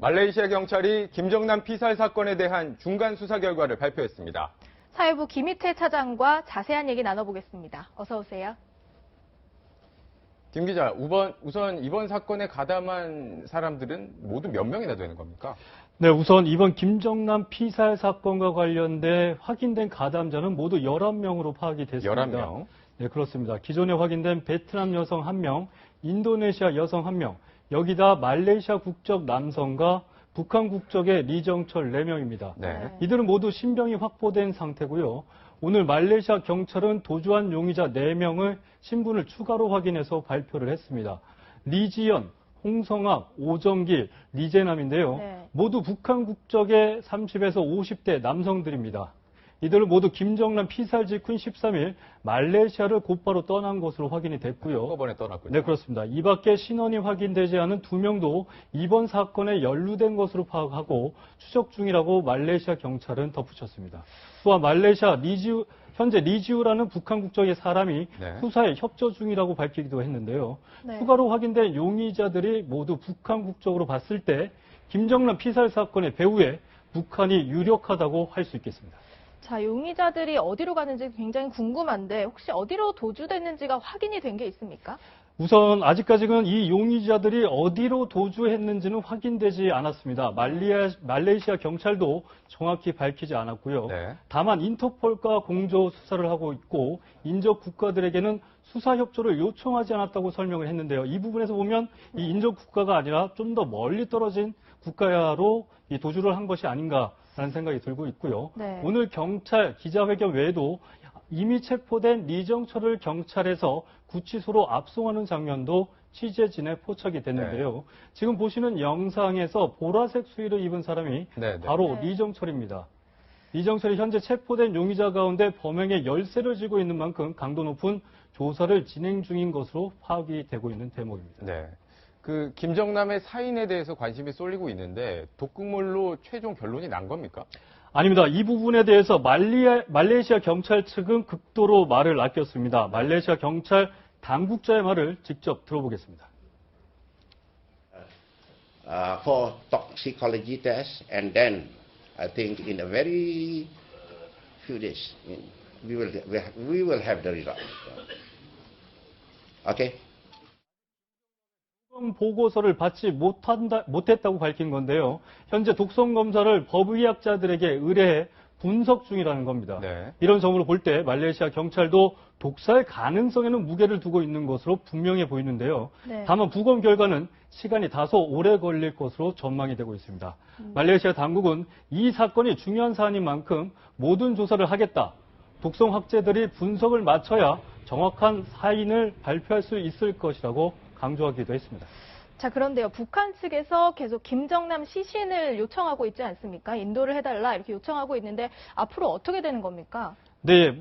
말레이시아 경찰이 김정남 피살 사건에 대한 중간 수사 결과를 발표했습니다. 사회부 김희태 차장과 자세한 얘기 나눠보겠습니다. 어서 오세요. 김 기자, 우선 이번 사건에 가담한 사람들은 모두 몇 명이나 되는 겁니까? 네, 우선 이번 김정남 피살 사건과 관련돼 확인된 가담자는 모두 11명으로 파악이 됐습니다. 11명? 네, 그렇습니다. 기존에 확인된 베트남 여성 1명, 인도네시아 여성 1명, 여기다 말레이시아 국적 남성과 북한 국적의 리정철 4명입니다. 네. 이들은 모두 신병이 확보된 상태고요. 오늘 말레이시아 경찰은 도주한 용의자 4명의 신분을 추가로 확인해서 발표를 했습니다. 리지연, 홍성학, 오정길, 리재남인데요. 네. 모두 북한 국적의 30에서 50대 남성들입니다. 이들은 모두 김정남 피살 직후 13일 말레이시아를 곧바로 떠난 것으로 확인이 됐고요. 한꺼번에 떠났군요. 네, 그렇습니다. 이 밖에 신원이 확인되지 않은 2명도 이번 사건에 연루된 것으로 파악하고 추적 중이라고 말레이시아 경찰은 덧붙였습니다. 또한 말레이시아 현재 리지우라는 북한 국적의 사람이 네. 수사에 협조 중이라고 밝히기도 했는데요. 네. 추가로 확인된 용의자들이 모두 북한 국적으로 봤을 때 김정남 피살 사건의 배후에 북한이 유력하다고 할 수 있겠습니다. 자, 용의자들이 어디로 가는지 굉장히 궁금한데 혹시 어디로 도주됐는지가 확인이 된 게 있습니까? 우선 아직까지는 이 용의자들이 어디로 도주했는지는 확인되지 않았습니다. 말레이시아 경찰도 정확히 밝히지 않았고요. 네. 다만 인터폴과 공조 수사를 하고 있고 인접 국가들에게는 수사 협조를 요청하지 않았다고 설명을 했는데요. 이 부분에서 보면 이 인접 국가가 아니라 좀 더 멀리 떨어진 국가로 이 도주를 한 것이 아닌가라는 생각이 들고 있고요. 네. 오늘 경찰 기자회견 외에도 이미 체포된 리정철을 경찰에서 구치소로 압송하는 장면도 취재진에 포착이 됐는데요. 지금 보시는 영상에서 보라색 수의를 입은 사람이 바로 리정철입니다. 리정철이 현재 체포된 용의자 가운데 범행의 열쇠를 쥐고 있는 만큼 강도 높은 조사를 진행 중인 것으로 파악이 되고 있는 대목입니다. 네. 그 김정남의 사인에 대해서 관심이 쏠리고 있는데 독극물로 최종 결론이 난 겁니까? 아닙니다. 이 부분에 대해서 말레이시아 경찰 측은 극도로 말을 아꼈습니다. 말레이시아 경찰 당국자의 말을 직접 들어보겠습니다. For toxicology test, and then I think in a very few days we will have the result. Okay. 보고서를 받지 못했다고 밝힌 건데요. 현재 독성 검사를 법의학자들에게 의뢰해 분석 중이라는 겁니다. 네. 이런 점으로 볼 때 말레이시아 경찰도 독살 가능성에는 무게를 두고 있는 것으로 분명해 보이는데요. 네. 다만 부검 결과는 시간이 다소 오래 걸릴 것으로 전망이 되고 있습니다. 말레이시아 당국은 이 사건이 중요한 사안인 만큼 모든 조사를 하겠다. 독성 학자들이 분석을 마쳐야 정확한 사인을 발표할 수 있을 것이라고 강조하기도 했습니다. 자, 그런데요. 북한 측에서 계속 김정남 시신을 요청하고 있지 않습니까? 인도를 해달라 이렇게 요청하고 있는데 앞으로 어떻게 되는 겁니까? 네,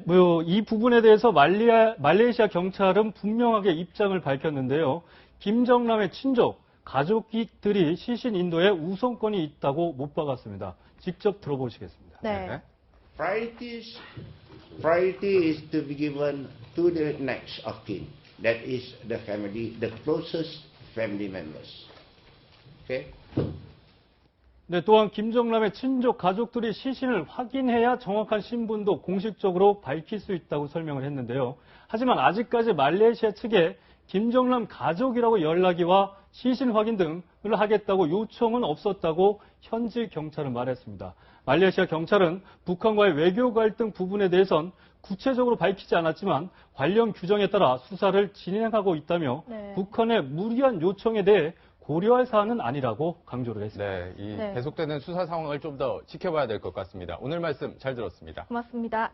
이 부분에 대해서 말레이시아 경찰은 분명하게 입장을 밝혔는데요. 김정남의 친족, 가족들이 시신 인도에 우선권이 있다고 못 박았습니다. 직접 들어보시겠습니다. 네. Priority is to be given to the next of kin. That is the family, the closest family members. Okay? 네, 또한 김정남의 친족 가족들이 시신을 확인해야 정확한 신분도 공식적으로 밝힐 수 있다고 설명을 했는데요. 하지만 아직까지 말레이시아 측에 김정남 가족이라고 연락이 와 시신 확인 등을 하겠다고 요청은 없었다고 현지 경찰은 말했습니다. 말레이시아 경찰은 북한과의 외교 갈등 부분에 대해선 구체적으로 밝히지 않았지만 관련 규정에 따라 수사를 진행하고 있다며 북한의 무리한 요청에 대해 고려할 사안은 아니라고 강조를 했습니다. 네, 계속되는 수사 상황을 좀 더 지켜봐야 될 것 같습니다. 오늘 말씀 잘 들었습니다. 고맙습니다.